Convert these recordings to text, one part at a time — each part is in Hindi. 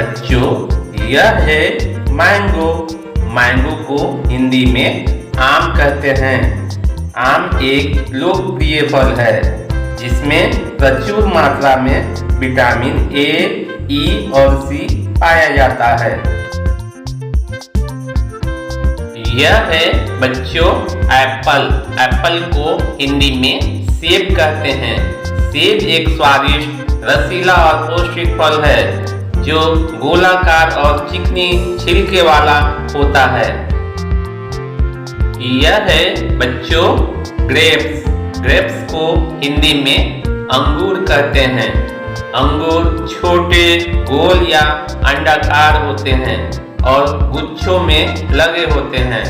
बच्चों, यह है मैंगो। मैंगो को हिंदी में आम कहते हैं। आम एक लोकप्रिय फल है जिसमें प्रचुर मात्रा में विटामिन ए, ई और सी पाया जाता है। यह है बच्चों एप्पल। एप्पल को हिंदी में सेब कहते हैं। सेब एक स्वादिष्ट, रसीला और पौष्टिक फल है जो गोलाकार और चिकनी छिलके वाला होता है। यह है बच्चों ग्रेप्स। ग्रेप्स को हिंदी में अंगूर कहते हैं। अंगूर छोटे, गोल या अंडाकार होते हैं और गुच्छों में लगे होते हैं।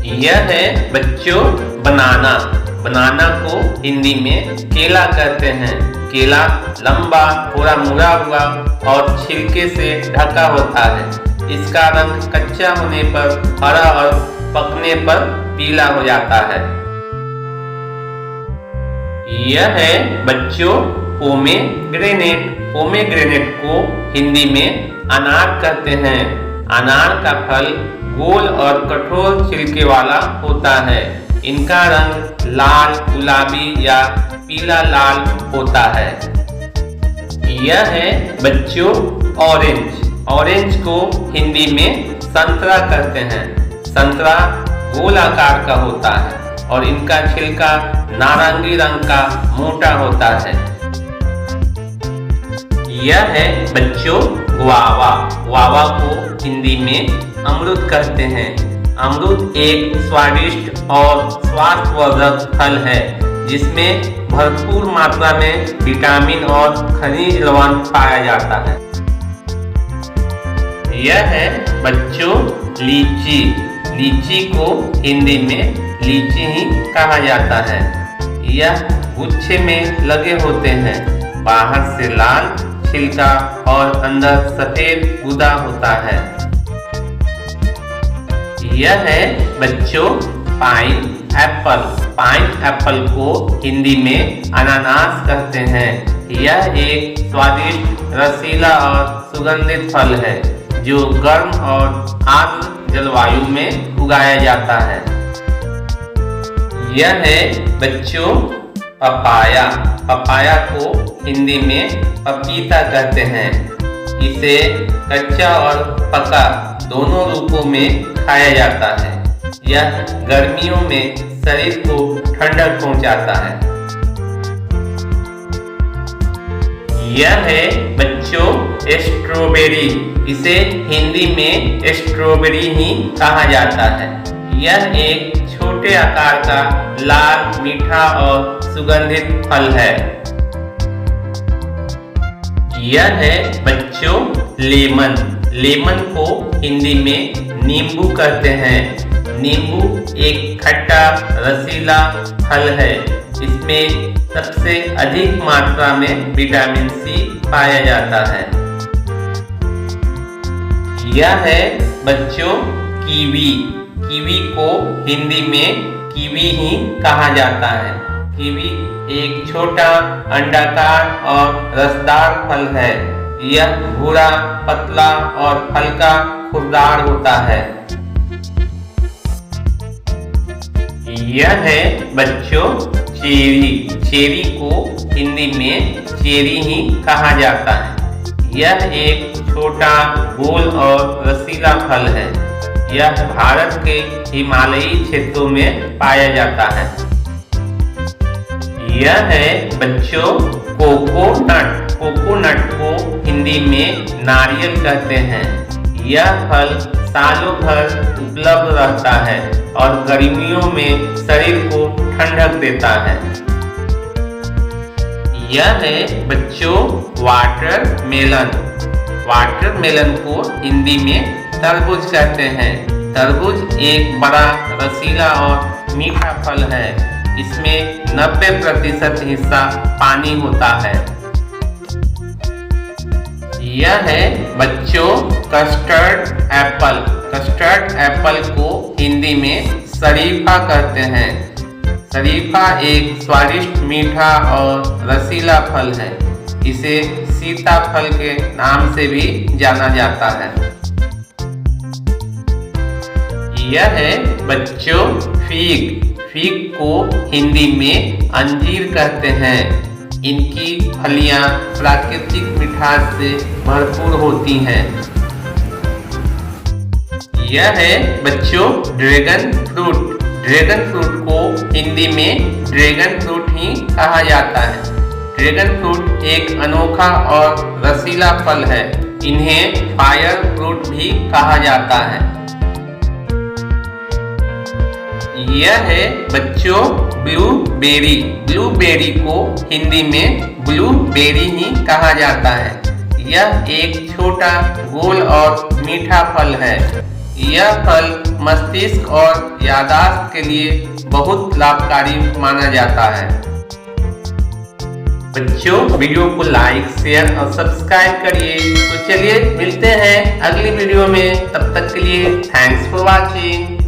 यह है बच्चों बनाना। बनाना को हिंदी में केला कहते हैं। केला लंबा, थोड़ा मुड़ा हुआ और छिलके से ढका होता है। इसका रंग कच्चा होने पर हरा और पकने पर पीला हो जाता है। यह है बच्चों पोमेग्रेनेट। पोमेग्रेनेट को हिंदी में अनार कहते हैं। अनार का फल गोल और कठोर छिलके वाला होता है। इनका रंग लाल, गुलाबी या पीला लाल होता है। यह है बच्चों ऑरेंज। ऑरेंज को हिंदी में संतरा कहते हैं। संतरा गोल आकार का होता है और इनका छिलका नारंगी रंग का मोटा होता है। यह है बच्चों गुआवा। गुआवा को हिंदी में अमरूद कहते हैं। अमरूद एक स्वादिष्ट और स्वास्थ्यवर्धक फल है जिसमें भरपूर मात्रा में विटामिन और खनिज लवण पाया जाता है। यह है बच्चों लीची। लीची को हिंदी में लीची ही कहा जाता है। यह गुच्छे में लगे होते हैं। बाहर से लाल छिलका और अंदर सफेद गूदा होता है। यह है बच्चों पाइन एप्पल। पाइन एप्पल को हिंदी में अनानास कहते हैं। यह एक स्वादिष्ट, रसीला और सुगंधित फल है जो गर्म और आर्द्र जलवायु में उगाया जाता है। यह है बच्चों पपाया। पपाया को हिंदी में पपीता कहते हैं। इसे कच्चा और पका दोनों रूपों में खाया जाता है। यह गर्मियों में शरीर को ठंडक पहुंचाता है। यह है बच्चों स्ट्रॉबेरी। इसे हिंदी में स्ट्रॉबेरी ही कहा जाता है। यह एक छोटे आकार का लाल, मीठा और सुगंधित फल है। यह है बच्चों लेमन। लेमन को हिंदी में नींबू कहते हैं। नींबू एक खट्टा, रसीला फल है। इसमें सबसे अधिक मात्रा में विटामिन सी पाया जाता है। यह है बच्चों कीवी। कीवी को हिंदी में कीवी ही कहा जाता है। कीवी एक छोटा, अंडाकार और रसदार फल है। यह भूरा, पतला और हल्का खुरदार होता है। यह है बच्चों चेरी। चेरी को हिंदी में चेरी ही कहा जाता है। यह एक छोटा, गोल और रसीला फल है। यह भारत के हिमालयी क्षेत्रों में पाया जाता है। यह है बच्चों कोकोनट। कोकोनट को हिंदी में नारियल कहते हैं। यह फल सालों भर उपलब्ध रहता है और गर्मियों में शरीर को ठंडक देता है। यह है बच्चों वाटरमेलन। वाटरमेलन को हिंदी में तरबूज कहते हैं। तरबूज एक बड़ा, रसीला और मीठा फल है। इसमें 90% हिस्सा पानी होता है। यह है बच्चों कस्टर्ड एप्पल। कस्टर्ड एप्पल को हिंदी में शरीफा कहते हैं। शरीफा एक स्वादिष्ट, मीठा और रसीला फल है। इसे सीताफल के नाम से भी जाना जाता है। यह है बच्चों फीग। फीग को हिंदी में अंजीर कहते हैं। इनकी फलियां प्राकृतिक मिठास से भरपूर होती हैं। यह है बच्चों ड्रैगन फ्रूट। ड्रैगन फ्रूट को हिंदी में ड्रैगन फ्रूट ही कहा जाता है। ड्रैगन फ्रूट एक अनोखा और रसीला फल है। इन्हें फायर फ्रूट भी कहा जाता है। यह है बच्चों ब्लूबेरी। ब्लूबेरी को हिंदी में ब्लूबेरी ही कहा जाता है। यह एक छोटा गोल और मीठा फल है। यह फल मस्तिष्क और याददाश्त के लिए बहुत लाभकारी माना जाता है। बच्चों वीडियो को लाइक, शेयर और सब्सक्राइब करिए। तो चलिए मिलते हैं अगली वीडियो में। तब तक के लिए थैंक्स फॉर वॉचिंग।